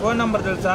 Phone number తెలుసా?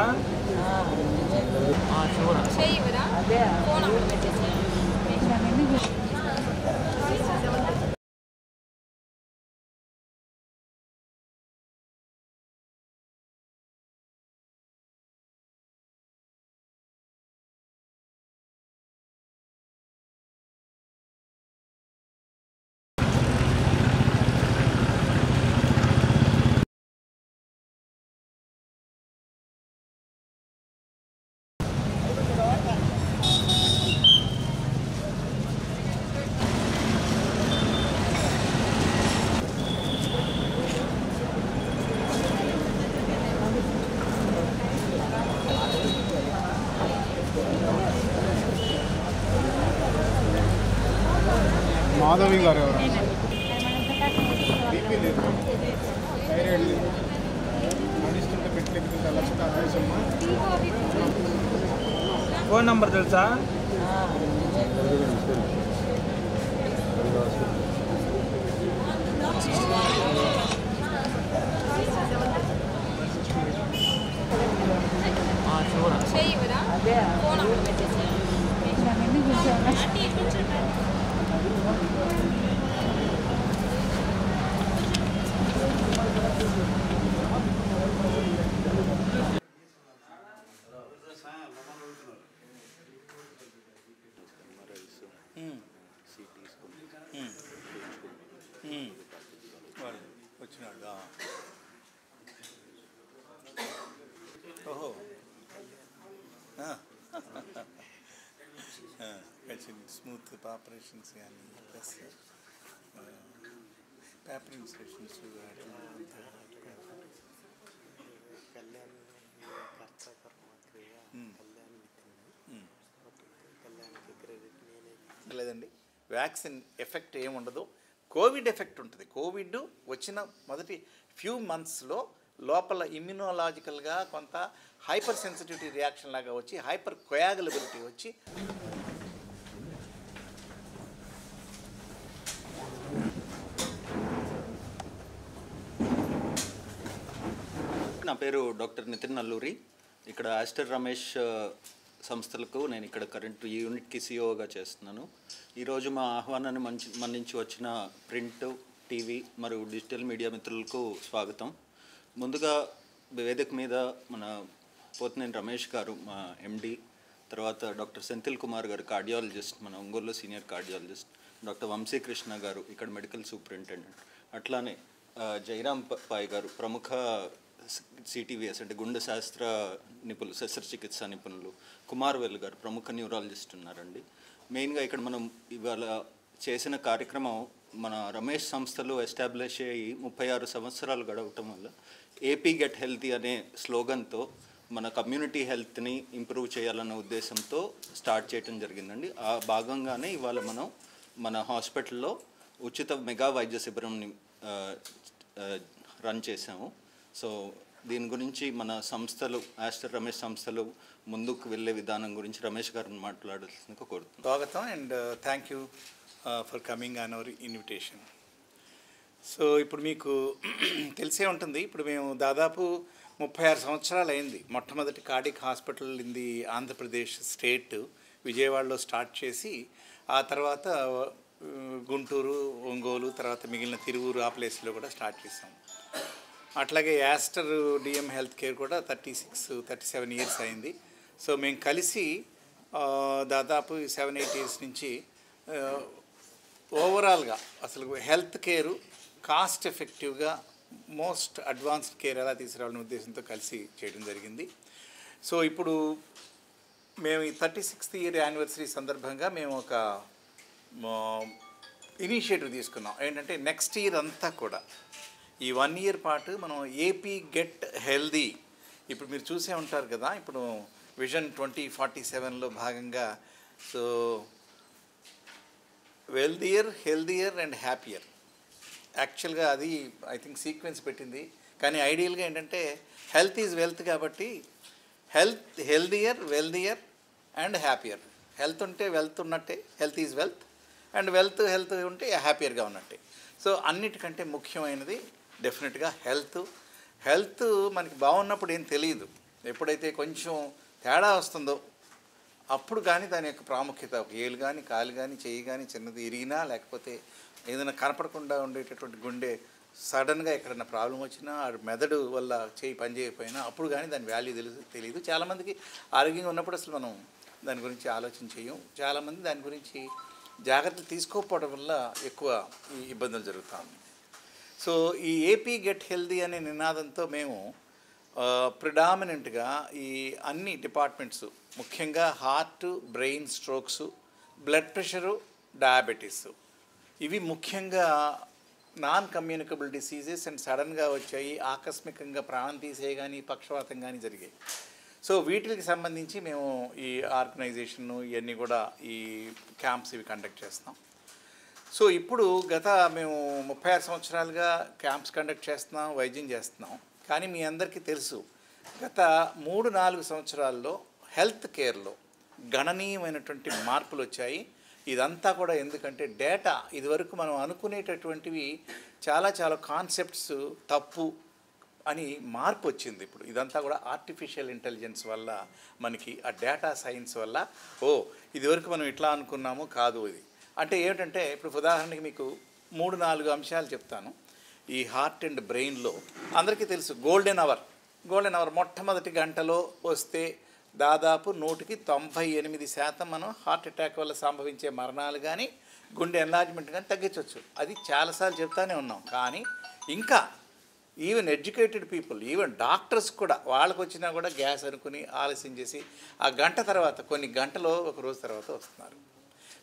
మాధవి గారు thyroid నడుస్తుంటే పెట్టలేకుంటే ఫోన్ నంబర్ తెలుసా? వచ్చినాడు. ఓహో స్మూత్ ఆపరేషన్స్ కానీ ప్లస్ పేపర్ ఇన్స్ట్రక్షన్స్ లేదండి. వ్యాక్సిన్ ఎఫెక్ట్ ఏముండదు, కోవిడ్ ఎఫెక్ట్ ఉంటుంది. కోవిడ్ వచ్చిన మొదటి ఫ్యూ మంత్స్లో లోపల ఇమ్యునోలాజికల్గా కొంత హైపర్ సెన్సిటివిటీ రియాక్షన్ లాగా వచ్చి హైపర్ కొయాగలబిలిటీ వచ్చి నా పేరు డాక్టర్ నితిన్ నల్లూరి. ఇక్కడ ఆస్టర్ రమేష్ సంస్థలకు నేను ఇక్కడ కరెంట్ ఈ యూనిట్కి సిఇఓగా చేస్తున్నాను. ఈరోజు మా ఆహ్వానాన్ని మన్నించి వచ్చిన ప్రింట్, టీవీ మరియు డిజిటల్ మీడియా మిత్రులకు స్వాగతం. ముందుగా వేదిక మీద మన పోతినేని రమేష్ గారు మా ఎండి, తర్వాత డాక్టర్ సెంథిల్ కుమార్ గారు కార్డియాలజిస్ట్, మన ఒంగోలులో సీనియర్ కార్డియాలజిస్ట్, డాక్టర్ వంశీకృష్ణ గారు ఇక్కడ మెడికల్ సూపరింటెండెంట్, అట్లానే జయరామ్ పాయ్ గారు ప్రముఖ సిటీవీఎస్ అంటే గుండె శాస్త్ర నిపుణులు, శస్త్రచికిత్సా నిపుణులు, కుమార్ వెల్ గారు ప్రముఖ న్యూరాలజిస్ట్ ఉన్నారండి. మెయిన్గా ఇక్కడ మనం ఇవాళ చేసిన కార్యక్రమం మన రమేష్ సంస్థలు ఎస్టాబ్లిష్ అయ్యి 36 సంవత్సరాలు గడవటం వల్ల ఏపీ గెట్ హెల్తీ అనే స్లోగన్తో మన కమ్యూనిటీ హెల్త్ని ఇంప్రూవ్ చేయాలన్న ఉద్దేశంతో స్టార్ట్ చేయడం జరిగిందండి. ఆ భాగంగానే ఇవాళ మనం మన హాస్పిటల్లో ఉచిత మెగా వైద్య శిబిరంని రన్ చేసాము. సో దీని గురించి మన సంస్థలు ఆస్టర్ రమేష్ సంస్థలు ముందుకు వెళ్ళే విధానం గురించి రమేష్ గారిని మాట్లాడాల్సిందిగా కోరుతున్నాను. స్వాగతం and thank you for coming on hour invitation. So ఇప్పుడు మీకు తెలిసే ఉంటుంది, ఇప్పుడు మేము దాదాపు 36 సంవత్సరాలు అయింది. మొట్టమొదటి cardiac hospital in the Andhra Pradesh state విజయవాడలో స్టార్ట్ చేసి ఆ తర్వాత గుంటూరు, ఒంగోలు, తర్వాత మిగిలిన తిరువూరు ఆ ప్లేస్లో కూడా స్టార్ట్ చేసాం. అట్లాగే యాస్టర్ డిఎం హెల్త్ కేర్ కూడా 37 ఇయర్స్ అయింది. సో మేము కలిసి దాదాపు 7-8 ఇయర్స్ నుంచి ఓవరాల్గా అసలు హెల్త్ కేరు కాస్ట్ ఎఫెక్టివ్గా మోస్ట్ అడ్వాన్స్డ్ కేర్ ఎలా తీసుకురావాలనే ఉద్దేశంతో కలిసి చేయడం జరిగింది. సో ఇప్పుడు మేము ఈ 36th ఇయర్ యానివర్సరీ సందర్భంగా మేము ఒక ఇనిషియేటివ్ తీసుకున్నాం. ఏంటంటే నెక్స్ట్ ఇయర్ అంతా కూడా ఈ 1 ఇయర్ పాటు మనం ఏపీ గెట్ హెల్దీ, ఇప్పుడు మీరు చూసే ఉంటారు కదా, ఇప్పుడు విజన్ 2047లో భాగంగా సో వెల్దియర్, హెల్దియర్ అండ్ హ్యాపియర్, యాక్చువల్గా అది ఐ థింక్ సీక్వెన్స్ పెట్టింది. కానీ ఐడియల్గా ఏంటంటే హెల్త్ ఈజ్ వెల్త్ కాబట్టి హెల్దియర్, వెల్దియర్ అండ్ హ్యాపియర్. హెల్త్ ఉంటే వెల్త్ ఉన్నట్టే, health is wealth, and health ఉంటే హ్యాపియర్గా ఉన్నట్టే. సో అన్నిటికంటే ముఖ్యమైనది డెఫినెట్గా హెల్త్ మనకి బాగున్నప్పుడు ఏం తెలియదు, ఎప్పుడైతే కొంచెం తేడా వస్తుందో అప్పుడు కానీ దాని యొక్క ప్రాముఖ్యత, ఒక ఏలు కానీ కాలు కానీ చెయ్యి కానీ చిన్నది ఇరిగినా లేకపోతే ఏదైనా కనపడకుండా ఉండేటటువంటి గుండె సడన్గా ఎక్కడన్నా ప్రాబ్లం వచ్చినా మెదడు వల్ల చేయి పని చేయకపోయినా అప్పుడు కానీ దాని వాల్యూ తెలియదు. చాలామందికి ఆరోగ్యంగా ఉన్నప్పుడు అసలు మనం దాని గురించి ఆలోచన చేయం. చాలామంది దాని గురించి జాగ్రత్తలు తీసుకోకపోవడం వల్ల ఎక్కువ ఈ ఇబ్బందులు జరుగుతాయి. సో ఈ ఏపీ గెట్ హెల్దీ అనే నినాదంతో మేము ప్రిడామినెంట్గా ఈ అన్ని డిపార్ట్మెంట్స్, ముఖ్యంగా heart, brain, strokes, blood pressure, diabetes, ఇవి ముఖ్యంగా నాన్ కమ్యూనికబుల్ డిసీజెస్ అండ్ సడన్గా వచ్చాయి, ఆకస్మికంగా ప్రాణం తీసే కానీ పక్షవాతం కానీ జరిగాయి. సో వీటికి సంబంధించి మేము ఈ ఆర్గనైజేషన్ ఇవన్నీ కూడా ఈ క్యాంప్స్ ఇవి కండక్ట్ చేస్తాం. సో ఇప్పుడు గత మేము 36 సంవత్సరాలుగా క్యాంప్స్ కండక్ట్ చేస్తున్నాం, వైద్యం చేస్తున్నాం. కానీ మీ అందరికీ తెలుసు, గత 3-4 సంవత్సరాల్లో హెల్త్ కేర్లో గణనీయమైనటువంటి మార్పులు వచ్చాయి. ఇదంతా కూడా ఎందుకంటే డేటా, ఇదివరకు మనం అనుకునేటటువంటివి చాలా కాన్సెప్ట్స్ తప్పు అని మార్పు వచ్చింది. ఇప్పుడు ఇదంతా కూడా ఆర్టిఫిషియల్ ఇంటెలిజెన్స్ వల్ల, మనకి ఆ డేటా సైన్స్ వల్ల, ఇదివరకు మనం ఇట్లా అనుకున్నాము కాదు ఇది అంటే ఏమిటంటే, ఇప్పుడు ఉదాహరణకి మీకు 3-4 అంశాలు చెప్తాను. ఈ హార్ట్ అండ్ బ్రెయిన్లో అందరికీ తెలుసు గోల్డెన్ అవర్ మొట్టమొదటి గంటలో వస్తే దాదాపు 98% మనం హార్ట్ అటాక్ వల్ల సంభవించే మరణాలు కానీ గుండె ఎన్లార్జ్మెంట్ కానీ తగ్గించవచ్చు. అది చాలాసార్లు చెప్తానే ఉన్నాం. కానీ ఇంకా even educated people, even doctors కూడా, వాళ్ళకు వచ్చినా కూడా గ్యాస్ అనుకుని ఆలస్యం చేసి ఆ గంట తర్వాత, కొన్ని గంటలో ఒక రోజు తర్వాత వస్తున్నారు.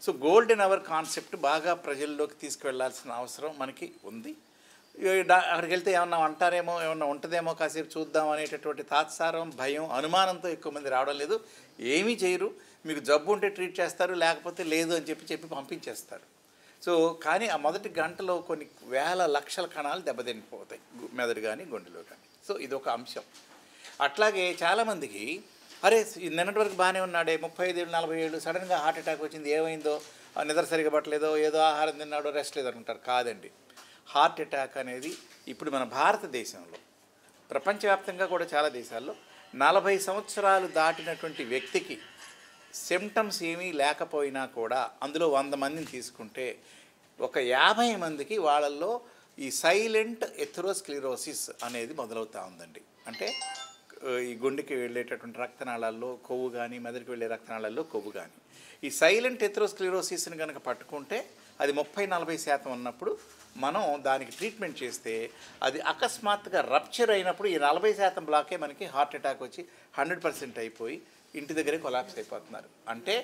సో గోల్డెన్ అవర్ కాన్సెప్ట్ బాగా ప్రజల్లోకి తీసుకువెళ్లాల్సిన అవసరం మనకి ఉంది. అక్కడికి వెళ్తే ఏమన్నా అంటారేమో, ఏమన్నా ఉంటుందేమో, కాసేపు చూద్దాం అనేటటువంటి తాత్సారం, భయం, అనుమానంతో ఎక్కువ మంది రావడం లేదు. ఏమీ చేయరు, మీకు జబ్బు ఉంటే ట్రీట్ చేస్తారు, లేకపోతే లేదు అని చెప్పి పంపించేస్తారు. సో కానీ ఆ మొదటి గంటలో కొన్ని వేల లక్షల కణాలు దెబ్బతినిపోతాయి, మెదడు కానీ గుండెలో కానీ. సో ఇదొక అంశం. అట్లాగే చాలామందికి నిన్నటి వరకు బాగానే ఉన్నాడే, 35 ఏళ్ళు 40 ఏళ్ళు సడన్గా హార్ట్ అటాక్ వచ్చింది, ఏమైందో, నిద్ర సరిగా పట్టలేదో, ఏదో ఆహారం తిన్నాడో, రెస్ట్ లేదనుకుంటారు. కాదండి, హార్ట్ అటాక్ అనేది ఇప్పుడు మన భారతదేశంలో, ప్రపంచవ్యాప్తంగా కూడా చాలా దేశాల్లో 40 సంవత్సరాలు దాటినటువంటి వ్యక్తికి సిమ్టమ్స్ ఏమీ లేకపోయినా కూడా, అందులో 100 మందిని తీసుకుంటే ఒక 50 మందికి వాళ్ళల్లో ఈ సైలెంట్ ఎథెరోస్క్లెరోసిస్ అనేది మొదలవుతూ ఉందండి. అంటే ఈ గుండెకి వెళ్ళేటటువంటి రక్తనాళాల్లో కొవ్వు కానీ, మెదడుకి వెళ్ళే రక్తనాళాల్లో కొవ్వు కానీ, ఈ సైలెంట్ ఎథెరోస్క్లెరోసిస్ని కనుక పట్టుకుంటే అది 30-40% ఉన్నప్పుడు మనం దానికి ట్రీట్మెంట్ చేస్తే అది అకస్మాత్తుగా రప్చర్ అయినప్పుడు ఈ 40% బ్లాకే మనకి హార్ట్ అటాక్ వచ్చి 100% అయిపోయి ఇంటి దగ్గరే కొలాప్స్ అయిపోతున్నారు. అంటే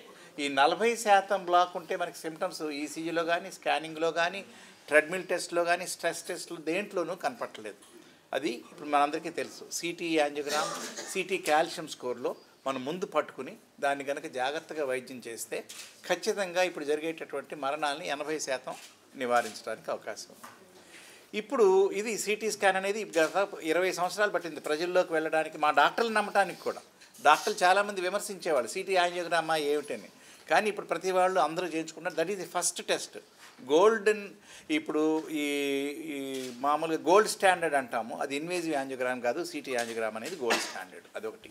ఈ 40% బ్లాక్ ఉంటే మనకి సిమ్టమ్స్ ఈసీజీలో కానీ, స్కానింగ్లో కానీ, ట్రెడ్మిల్ టెస్ట్లో కానీ, స్ట్రెస్ టెస్ట్లో దేంట్లోనూ కనపట్టలేదు. అది ఇప్పుడు మనందరికీ తెలుసు. సిటీ యాంజియోగ్రామ్, సిటీ కాల్షియం స్కోర్లో మనం ముందు పట్టుకుని దాన్ని కనుక జాగ్రత్తగా వైద్యం చేస్తే ఖచ్చితంగా ఇప్పుడు జరిగేటటువంటి మరణాలని 80% నివారించడానికి అవకాశం ఉంది. ఇప్పుడు ఇది సిటీ స్కాన్ అనేది గత 20 సంవత్సరాలు పట్టింది ప్రజల్లోకి వెళ్ళడానికి, మా డాక్టర్లు నమ్మటానికి కూడా. డాక్టర్లు చాలామంది విమర్శించేవాళ్ళు సిటీ యాంజియోగ్రామా ఏమిటని. కానీ ఇప్పుడు ప్రతి వాళ్ళు అందరూ చేయించుకున్నారు. That is the first test. Golden, ఇప్పుడు ఈ మామూలుగా గోల్డ్ స్టాండర్డ్ అంటాము, అది ఇన్వేజివ్ యాంజియోగ్రామ్ కాదు, సిటీ యాంజియోగ్రామ్ అనేది గోల్డ్ స్టాండర్డ్, అదొకటి.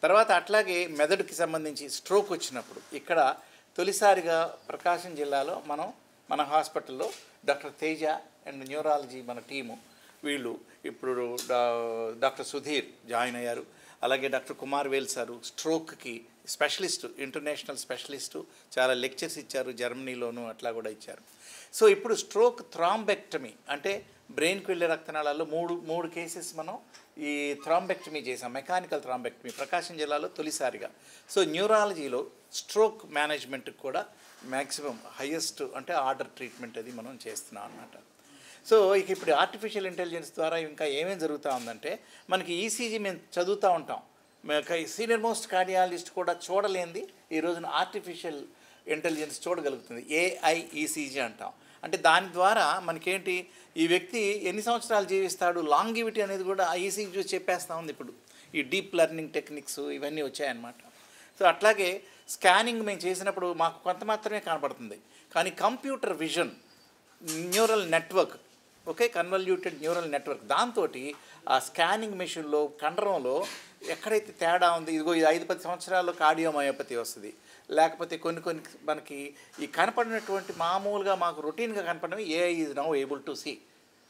తర్వాత అట్లాగే మెదడుకి సంబంధించి స్ట్రోక్ వచ్చినప్పుడు ఇక్కడ తొలిసారిగా ప్రకాశం జిల్లాలో మన హాస్పిటల్లో డాక్టర్ తేజ అండ్ న్యూరాలజీ మన టీము, వీళ్ళు ఇప్పుడు డాక్టర్ సుధీర్ జాయిన్ అయ్యారు. అలాగే డాక్టర్ కుమార్ వేల్ సారు స్ట్రోక్కి స్పెషలిస్టు, ఇంటర్నేషనల్ స్పెషలిస్టు, చాలా లెక్చర్స్ ఇచ్చారు, జర్మనీలోను అట్లా కూడా ఇచ్చారు. సో ఇప్పుడు స్ట్రోక్ థ్రాంబెక్టమీ అంటే బ్రెయిన్కి వెళ్ళే రక్తనాళాల్లో మూడు కేసెస్ మనం ఈ థ్రాంబెక్టమీ చేసాం, మెకానికల్ థ్రాంబెక్టమీ ప్రకాశం జిల్లాలో తొలిసారిగా. సో న్యూరాలజీలో స్ట్రోక్ మేనేజ్మెంట్కి కూడా మ్యాక్సిమం హయ్యెస్ట్ అంటే ఆర్డర్ ట్రీట్మెంట్ అది మనం చేస్తున్నాం అన్నమాట. సో ఇప్పుడు ఆర్టిఫిషియల్ ఇంటెలిజెన్స్ ద్వారా ఇంకా ఏమేమి జరుగుతూ ఉందంటే, మనకి ఈసీజీ మేము చదువుతూ ఉంటాం, సీనియర్ మోస్ట్ కార్డియాలజిస్ట్ కూడా చూడలేంది ఈ రోజున ఆర్టిఫిషియల్ ఇంటెలిజెన్స్ చూడగలుగుతుంది. ఏఐ ఈసీజీ అంటాం. అంటే దాని ద్వారా మనకేంటి, ఈ వ్యక్తి ఎన్ని సంవత్సరాలు జీవిస్తాడు, లాంగివిటీ అనేది కూడా ఆ ఈసీజీ చూసి చెప్పేస్తూ ఉంది. ఇప్పుడు ఈ డీప్ లెర్నింగ్ టెక్నిక్స్ ఇవన్నీ వచ్చాయన్నమాట. సో అట్లాగే స్కానింగ్ మేము చేసినప్పుడు మాకు కొంత మాత్రమే కనపడుతుంది, కానీ computer vision neural network okay, convoluted neural network. దాంతో ఆ స్కానింగ్ మెషిన్లో కండరంలో ఎక్కడైతే తేడా ఉంది, ఇదిగో ఇది 5-10 సంవత్సరాల్లో కార్డియోమయోపతి వస్తుంది, లేకపోతే కొన్ని మనకి ఈ కనపడినటువంటి మామూలుగా మాకు రొటీన్గా కనపడినవి AI is now able to see.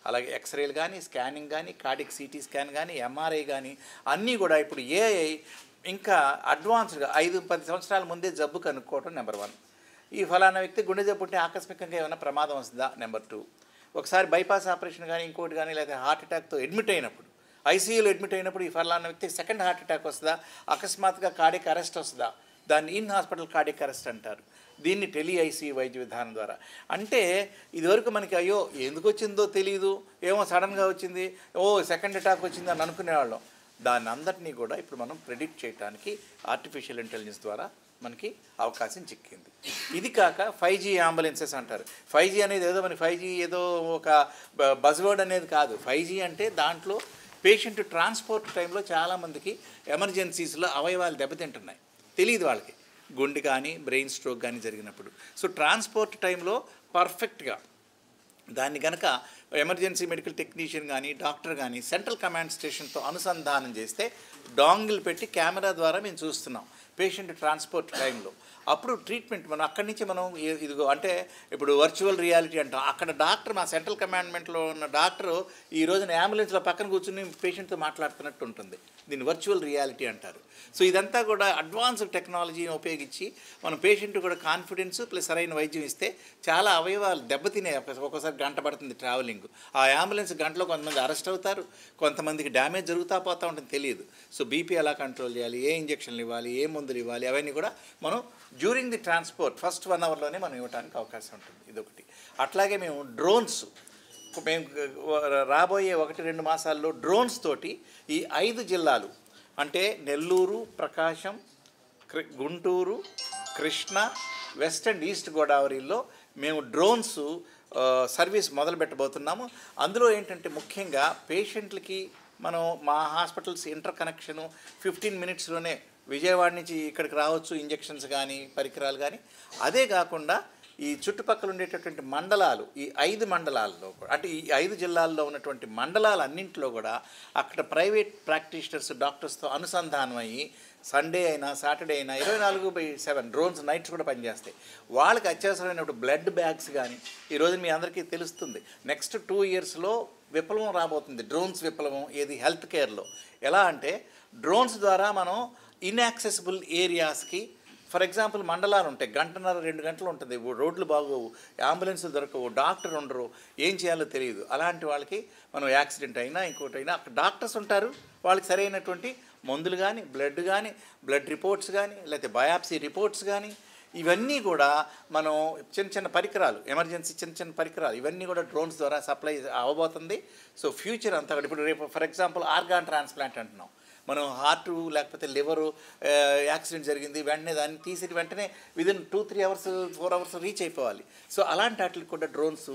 అలాగే ఎక్స్రేలు కానీ, స్కానింగ్ కానీ, కార్డియక్ సిటీ స్కాన్ కానీ, ఎంఆర్ఐ కానీ అన్నీ కూడా ఇప్పుడు ఏఐ ఇంకా అడ్వాన్స్డ్గా 5-10 సంవత్సరాల ముందే జబ్బు కనుక్కోవడం నెంబర్ 1. ఈ ఫలానా వ్యక్తి గుండె జబ్బు ఉంటే ఆకస్మికంగా ఏమైనా ప్రమాదం వస్తుందా నెంబర్ 2. ఒకసారి బైపాస్ ఆపరేషన్ కానీ, ఇంకోటి కానీ, లేదా హార్ట్ అటాక్తో అడ్మిట్ అయినప్పుడు, ఐసీయూలో అడ్మిట్ అయినప్పుడు ఈ ఫలానా వ్యక్తి సెకండ్ హార్ట్ అటాక్ వస్తుందా, అకస్మాత్తుగా కార్డియక్ అరెస్ట్ వస్తుందా, దాన్ని ఇన్ హాస్పిటల్ కార్డియక్ అరెస్ట్ అంటారు. దీన్ని టెలిఐసీ వైద్య విధానం ద్వారా. అంటే ఇదివరకు మనకి అయ్యో ఎందుకు వచ్చిందో తెలియదు, ఏమో సడన్గా వచ్చింది, సెకండ్ అటాక్ వచ్చింది అని అనుకునేవాళ్ళం. దాన్ని అందరినీ కూడా ఇప్పుడు మనం ప్రెడిక్ట్ చేయడానికి ఆర్టిఫిషియల్ ఇంటెలిజెన్స్ ద్వారా మనకి అవకాశం చిక్కింది. ఇది కాక 5G అంబులెన్సెస్ అంటారు. 5G అనేది ఏదో మనకి 5G ఏదో ఒక బజ్వర్డ్ అనేది కాదు. 5G అంటే దాంట్లో పేషెంట్ ట్రాన్స్పోర్ట్ టైంలో చాలామందికి ఎమర్జెన్సీస్లో అవయవాలు దెబ్బతింటున్నాయి, తెలియదు వాళ్ళకి, గుండె కానీ బ్రెయిన్ స్ట్రోక్ కానీ జరిగినప్పుడు. సో ట్రాన్స్పోర్ట్ టైంలో పర్ఫెక్ట్గా దాన్ని కనుక ఎమర్జెన్సీ మెడికల్ టెక్నీషియన్ కానీ, డాక్టర్ కానీ సెంట్రల్ కమాండ్ స్టేషన్తో అనుసంధానం చేస్తే డాంగిల్ పెట్టి కెమెరా ద్వారా మేము చూస్తున్నాం పేషెంట్ ట్రాన్స్పోర్ట్ టైంలో. అప్పుడు ట్రీట్మెంట్ మనం అక్కడి నుంచి మనం ఇదిగో అంటే ఇప్పుడు వర్చువల్ రియాలిటీ అంటాం. అక్కడ డాక్టర్, మా సెంట్రల్ కమాండ్మెంట్లో ఉన్న డాక్టరు ఈ రోజున అంబులెన్స్లో పక్కన కూర్చుని పేషెంట్తో మాట్లాడుతున్నట్టు ఉంటుంది. దీన్ని వర్చువల్ రియాలిటీ అంటారు. సో ఇదంతా కూడా అడ్వాన్స్డ్ టెక్నాలజీని ఉపయోగించి మనం పేషెంట్ కూడా కాన్ఫిడెన్స్ ప్లస్ సరైన వైద్యం ఇస్తే చాలా అవయవాలు దెబ్బతినే. ఒక్కోసారి గంట పడుతుంది ట్రావెలింగ్. ఆ అంబులెన్స్ గంటలో కొంతమంది అరెస్ట్ అవుతారు, కొంతమందికి డ్యామేజ్ జరుగుతూ పోతూ ఉంటుంది, తెలియదు. సో బీపీ ఎలా కంట్రోల్ చేయాలి, ఏ ఇంజక్షన్లు ఇవ్వాలి, ఏ మందులు ఇవ్వాలి, అవన్నీ కూడా మనం డ్యూరింగ్ ది ట్రాన్స్పోర్ట్ ఫస్ట్ 1 అవర్లోనే మనం ఇవ్వడానికి అవకాశం ఉంటుంది. ఇదొకటి. అట్లాగే మేము డ్రోన్స్, మేము రాబోయే 1-2 మాసాల్లో డ్రోన్స్ తోటి ఈ 5 జిల్లాలు అంటే Nellore, Prakasam, Guntur, Krishna, west and east గోదావరిలో మేము డ్రోన్స్ సర్వీస్ మొదలు పెట్టబోతున్నాము. అందులో ఏంటంటే ముఖ్యంగా పేషెంట్లకి మనం మా హాస్పిటల్స్ ఇంటర్ కనెక్షను 15 మినిట్స్లోనే విజయవాడ నుంచి ఇక్కడికి రావచ్చు, ఇంజెక్షన్స్ కానీ పరికరాలు కానీ. అదే కాకుండా ఈ చుట్టుపక్కల ఉండేటటువంటి మండలాలు, ఈ 5 మండలాల్లో అంటే ఈ 5 జిల్లాల్లో ఉన్నటువంటి మండలాలన్నింటిలో కూడా అక్కడ ప్రైవేట్ ప్రాక్టీషనర్స్ డాక్టర్స్తో అనుసంధానం అయ్యి సండే అయినా సాటర్డే అయినా 24/7 డ్రోన్స్ నైట్స్ కూడా పనిచేస్తాయి. వాళ్ళకి అత్యవసరమైనప్పుడు బ్లడ్ బ్యాగ్స్ కానీ, ఈరోజు మీ అందరికీ తెలుస్తుంది నెక్స్ట్ 2 ఇయర్స్లో విప్లవం రాబోతుంది, డ్రోన్స్ విప్లవం. ఏది హెల్త్ కేర్లో ఎలా అంటే డ్రోన్స్ ద్వారా మనం ఇన్యాక్సెసిబుల్ ఏరియాస్కి, ఫర్ ఎగ్జాంపుల్ మండలాలు ఉంటాయి, 1.5-2 గంటలు ఉంటుంది, రోడ్లు బాగోవు, అంబులెన్స్లు దొరకవు, డాక్టర్ ఉండరు, ఏం చేయాలో తెలియదు. అలాంటి వాళ్ళకి మనం యాక్సిడెంట్ అయినా ఇంకోటైనా అక్కడ డాక్టర్స్ ఉంటారు, వాళ్ళకి సరైనటువంటి మందులు కానీ, బ్లడ్ రిపోర్ట్స్ కానీ, లేకపోతే బయాప్సీ రిపోర్ట్స్ కానీ, ఇవన్నీ కూడా మనం చిన్న పరికరాలు, ఎమర్జెన్సీ చిన్న పరికరాలు, ఇవన్నీ కూడా డ్రోన్స్ ద్వారా సప్లై అవ్వబోతుంది. సో ఫ్యూచర్ అంతా కూడా ఇప్పుడు రేపు ఫర్ ఎగ్జాంపుల్ ఆర్గాన్ ట్రాన్స్ప్లాంట్ అంటున్నాం. మనం హార్టు లేకపోతే లివరు యాక్సిడెంట్ జరిగింది, వెంటనే దాన్ని తీసి వెంటనే విదిన్ 2-3 అవర్స్ 4 అవర్స్ రీచ్ అయిపోవాలి. సో అలాంటి వాటికి కూడా డ్రోన్స్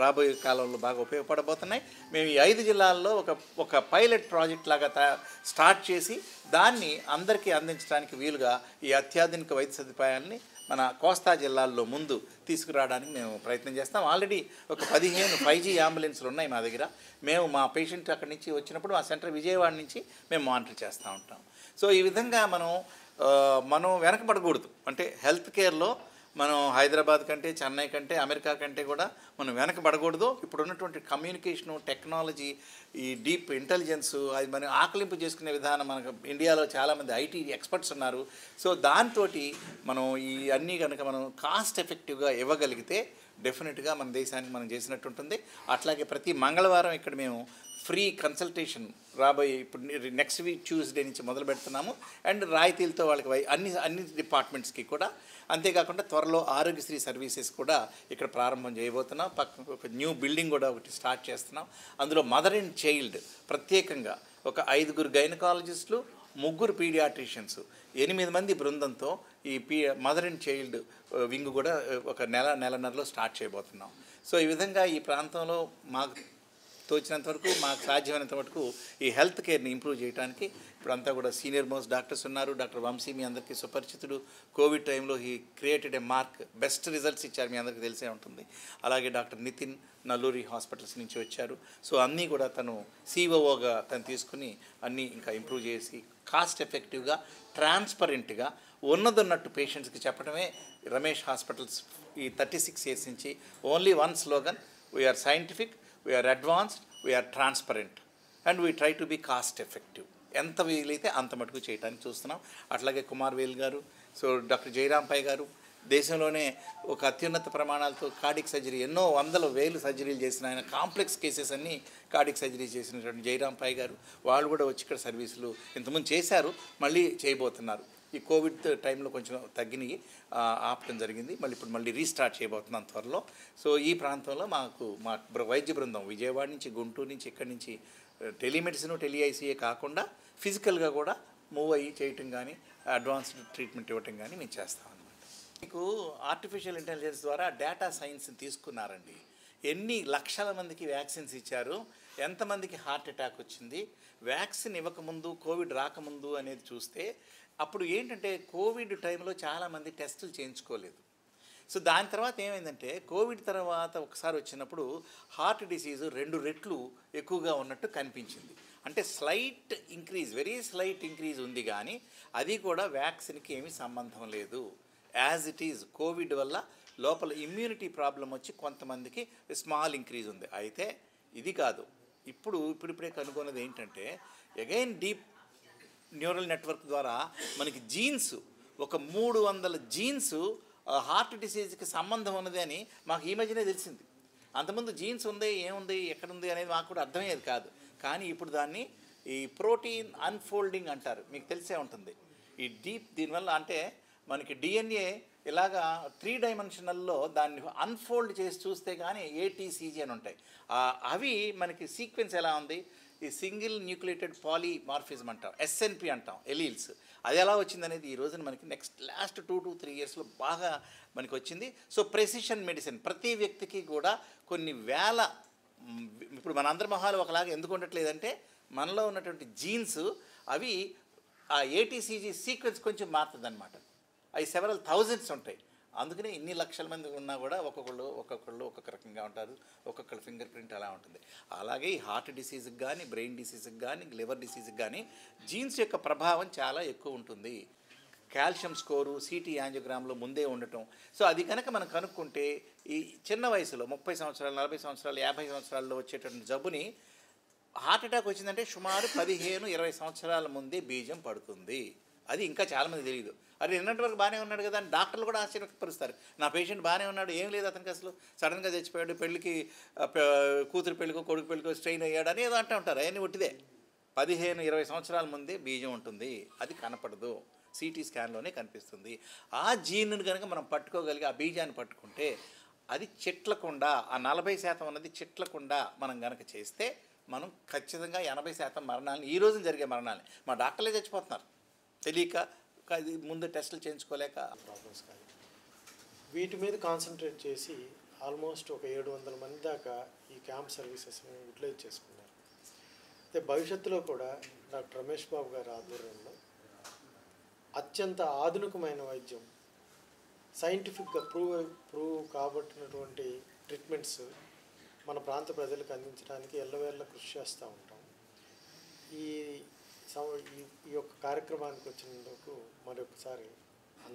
రాబోయే కాలంలో బాగా ఉపయోగపడబోతున్నాయి. మేము ఈ 5 జిల్లాల్లో ఒక పైలట్ ప్రాజెక్ట్ లాగా స్టార్ట్ చేసి దాన్ని అందరికీ అందించడానికి వీలుగా ఈ అత్యాధునిక వైద్య సదుపాయాలని మన కోస్తా జిల్లాల్లో ముందు తీసుకురావడానికి మేము ప్రయత్నం చేస్తాం. ఆల్రెడీ ఒక 15 5G అంబులెన్స్లు ఉన్నాయి మా దగ్గర. మేము మా పేషెంట్ అక్కడి నుంచి వచ్చినప్పుడు మా సెంటర్ విజయవాడ నుంచి మేము మానిటర్ చేస్తూ ఉంటాం. సో ఈ విధంగా మనం వెనకబడకూడదు. అంటే హెల్త్ కేర్లో మనం హైదరాబాద్ కంటే, చెన్నై కంటే, అమెరికా కంటే కూడా మనం వెనకబడకూడదు. ఇప్పుడు ఉన్నటువంటి కమ్యూనికేషను, టెక్నాలజీ, ఈ డీప్ ఇంటెలిజెన్స్, అది మనం ఆకలింపు చేసుకునే విధానం, మనకు ఇండియాలో చాలామంది ఐటీ ఎక్స్పర్ట్స్ ఉన్నారు. సో దాంతో మనం ఈ అన్నీ కనుక మనం కాస్ట్ ఎఫెక్టివ్గా ఇవ్వగలిగితే డెఫినెట్గా మన దేశానికి మనం చేసినట్టు ఉంటుంది. అట్లాగే ప్రతి మంగళవారం ఇక్కడ మేము ఫ్రీ కన్సల్టేషన్ రాబోయే ఇప్పుడు నెక్స్ట్ వీక్ ట్యూస్డే నుంచి మొదలు పెడుతున్నాము. అండ్ రాయితీలతో వాళ్ళకి అన్ని డిపార్ట్మెంట్స్కి కూడా. అంతేకాకుండా త్వరలో ఆరోగ్యశ్రీ సర్వీసెస్ కూడా ఇక్కడ ప్రారంభం చేయబోతున్నాం. పక్కన ఒక న్యూ బిల్డింగ్ కూడా ఒకటి స్టార్ట్ చేస్తున్నాం. అందులో మదర్ అండ్ చైల్డ్ ప్రత్యేకంగా ఒక 5 గైనకాలజిస్టులు, 3 పీడియాట్రిషియన్స్, 8 మంది బృందంతో ఈ మదర్ అండ్ చైల్డ్ వింగ్ కూడా ఒక నెలన్నరలో స్టార్ట్ చేయబోతున్నాం. సో ఈ విధంగా ఈ ప్రాంతంలో మాకు తోచినంత వరకు మాకు సాధ్యమైనంత మటుకు ఈ హెల్త్ కేర్ని ఇంప్రూవ్ చేయడానికి ఇప్పుడంతా కూడా సీనియర్ మోస్ట్ డాక్టర్స్ ఉన్నారు. డాక్టర్ వంశీ మీ అందరికీ సుపరిచితుడు. కోవిడ్ టైంలో he created a mark, best results ఇచ్చారు, మీ అందరికీ తెలిసే ఉంటుంది. అలాగే డాక్టర్ నితిన్ నల్లూరి హాస్పిటల్స్ నుంచి వచ్చారు. సో అన్నీ కూడా తను సిఓఓగా తను తీసుకుని అన్నీ ఇంకా ఇంప్రూవ్ చేసి కాస్ట్ ఎఫెక్టివ్గా, ట్రాన్స్పరెంట్గా ఉన్నదన్నట్టు పేషెంట్స్కి చెప్పడమే రమేష్ హాస్పిటల్స్ ఈ 36 years నుంచి only one slogan: we are scientific, we are advanced, we are transparent and we try to be cost effective. ఎంత వీలైతే అంత మటుకు చేయడానికి చూస్తున్నాం. అట్లాగే కుమార్ వేల్ గారు, సో డాక్టర్ జయరాంపై గారు దేశంలోనే ఒక అత్యున్నత ప్రమాణాలతో కార్డిక్ సర్జరీ ఎన్నో వందల వేలు సర్జరీలు చేసిన ఆయన, కాంప్లెక్స్ కేసెస్ అన్నీ కార్డిక్ సర్జరీ చేసినటువంటి జయరాంపై గారు, వాళ్ళు కూడా వచ్చి ఇక్కడ సర్వీసులు ఇంతకుముందు చేశారు, మళ్ళీ చేయబోతున్నారు. ఈ కోవిడ్ టైంలో కొంచెం తగ్గినవి ఆపటం జరిగింది, మళ్ళీ రీస్టార్ట్ చేయబోతున్నాం త్వరలో. సో ఈ ప్రాంతంలో మా వైద్య బృందం విజయవాడ నుంచి, గుంటూరు నుంచి, ఇక్కడి నుంచి టెలిమెడిసిన్, టెలిఐసీఏ కాకుండా ఫిజికల్గా కూడా మూవ్ అయ్యి చేయటం కానీ, అడ్వాన్స్డ్ ట్రీట్మెంట్ ఇవ్వటం కానీ మేము చేస్తాం అన్నమాట. మీకు ఆర్టిఫిషియల్ ఇంటెలిజెన్స్ ద్వారా డేటా సైన్స్ని తీసుకున్నారండి. ఎన్ని లక్షల మందికి వ్యాక్సిన్స్ ఇచ్చారు, ఎంతమందికి హార్ట్ అటాక్ వచ్చింది, వ్యాక్సిన్ ఇవ్వకముందు, కోవిడ్ రాకముందు అనేది చూస్తే అప్పుడు ఏంటంటే కోవిడ్ టైంలో చాలామంది టెస్టులు చేయించుకోలేదు. సో దాని తర్వాత ఏమైందంటే కోవిడ్ తర్వాత ఒకసారి వచ్చినప్పుడు హార్ట్ డిసీజు 2 రెట్లు ఎక్కువగా ఉన్నట్టు కనిపించింది. అంటే slight increase, very slight increase ఉంది, కానీ అది కూడా వ్యాక్సిన్కి ఏమీ సంబంధం లేదు. యాజ్ ఇట్ ఈజ్ కోవిడ్ వల్ల లోపల ఇమ్యూనిటీ ప్రాబ్లం వచ్చి కొంతమందికి స్మాల్ ఇంక్రీజ్ ఉంది. అయితే ఇది కాదు, ఇప్పుడిప్పుడే కనుగొన్నది ఏంటంటే అగైన్ డీప్ న్యూరల్ నెట్వర్క్ ద్వారా మనకి జీన్స్, ఒక 300 జీన్స్ హార్ట్ డిసీజ్కి సంబంధం ఉన్నది అని మాకు ఈ మధ్యనే తెలిసింది. అంతకుముందు జీన్స్ ఉంది, ఏముంది, ఎక్కడుంది అనేది మాకు కూడా అర్థమయ్యేది కాదు. కానీ ఇప్పుడు దాన్ని ఈ ప్రోటీన్ అన్ఫోల్డింగ్ అంటారు, మీకు తెలిసే ఉంటుంది. ఈ దీనివల్ల అంటే మనకి డిఎన్ఏ ఇలాగా 3 డైమెన్షనల్లో దాన్ని అన్ఫోల్డ్ చేసి చూస్తే కానీ ఏటీసీజీ అని ఉంటాయి. అవి మనకి సీక్వెన్స్ ఎలా ఉంది, ఈ సింగిల్ న్యూక్లియేటెడ్ పాలీమార్ఫిజం అంటాం, ఎస్ఎన్పి అంటాం, ఎలీల్స్, అది ఎలా వచ్చిందనేది ఈ రోజున మనకి లాస్ట్ 2 to 3 yearsలో బాగా మనకి వచ్చింది. సో ప్రెసిషన్ మెడిసిన్ ప్రతి వ్యక్తికి కూడా కొన్ని వేల, ఇప్పుడు మనందరి మొహాలు ఒకలాగా ఎందుకు ఉండట్లేదంటే మనలో ఉన్నటువంటి జీన్స్ అవి ఆ ఏటీసీజీ సీక్వెన్స్ కొంచెం మారుతుంది అనమాట. అవి సెవెరల్ థౌజండ్స్ ఉంటాయి. అందుకనే ఇన్ని లక్షల మంది ఉన్నా కూడా ఒక్కొక్కళ్ళు ఒక్కొక్క రకంగా ఉంటారు, ఒక్కొక్కళ్ళ ఫింగర్ ప్రింట్ అలా ఉంటుంది. అలాగే ఈ హార్ట్ డిసీజ్కి కానీ, బ్రెయిన్ డిసీజ్కి కానీ, లివర్ డిసీజ్కి కానీ జీన్స్ యొక్క ప్రభావం చాలా ఎక్కువ ఉంటుంది. కాల్షియం స్కోరు సిటీ యాంజియోగ్రామ్లో ముందే ఉండటం. సో అది కనుక మనం కనుక్కుంటే ఈ చిన్న వయసులో 30 సంవత్సరాలు, 40 సంవత్సరాలు, 50 సంవత్సరాల్లో వచ్చేటువంటి జబ్బుని హార్ట్ అటాక్ వచ్చిందంటే సుమారు 15-20 సంవత్సరాల ముందే బీజం పడుతుంది. అది ఇంకా చాలామంది తెలియదు. అది నిన్నటి వరకు బాగానే ఉన్నాడు కదా అని డాక్టర్లు కూడా ఆశ్చర్యపరుస్తారు. నా పేషెంట్ బాగానే ఉన్నాడు, ఏం లేదు అతనికి, అసలు సడన్గా చచ్చిపోయాడు, పెళ్ళికి కూతురు పెళ్ళికో కొడుకు పెళ్ళికో స్ట్రెయిన్ అయ్యాడు అని ఏదో అంటూ ఉంటారు. అవన్నీ ఒట్టిదే. 15-20 సంవత్సరాల ముందే బీజం ఉంటుంది, అది కనపడదు, సిటీ స్కాన్లోనే కనిపిస్తుంది. ఆ జీన్ను కనుక మనం పట్టుకోగలిగి ఆ బీజాన్ని పట్టుకుంటే అది చిట్లకుండా, ఆ 40% ఉన్నది చిట్లకుండా మనం కనుక చేస్తే మనం ఖచ్చితంగా 80% మరణాలను, ఈ రోజున జరిగే మరణాలని, మా డాక్టర్లే చచ్చిపోతున్నారు తెలియక, అది ముందు టెస్టులు చేయించుకోలేక. ప్రాబ్లమ్స్ కానీ వీటి మీద కాన్సన్ట్రేట్ చేసి ఆల్మోస్ట్ ఒక 700 మంది దాకా ఈ క్యాంప్ సర్వీసెస్ని యూటిలైజ్ చేసుకున్నారు. అయితే భవిష్యత్తులో కూడా డాక్టర్ రమేష్ బాబు గారి ఆధ్వర్యంలో అత్యంత ఆధునికమైన వైద్యం, సైంటిఫిక్గా ప్రూవ్ కాబట్టినటువంటి ట్రీట్మెంట్స్ మన ప్రాంత ప్రజలకు అందించడానికి ఎల్లవేళ్ళ కృషి చేస్తూ ఉంటాం. ఈ యొక్క కార్యక్రమానికి వచ్చినందుకు మరొకసారి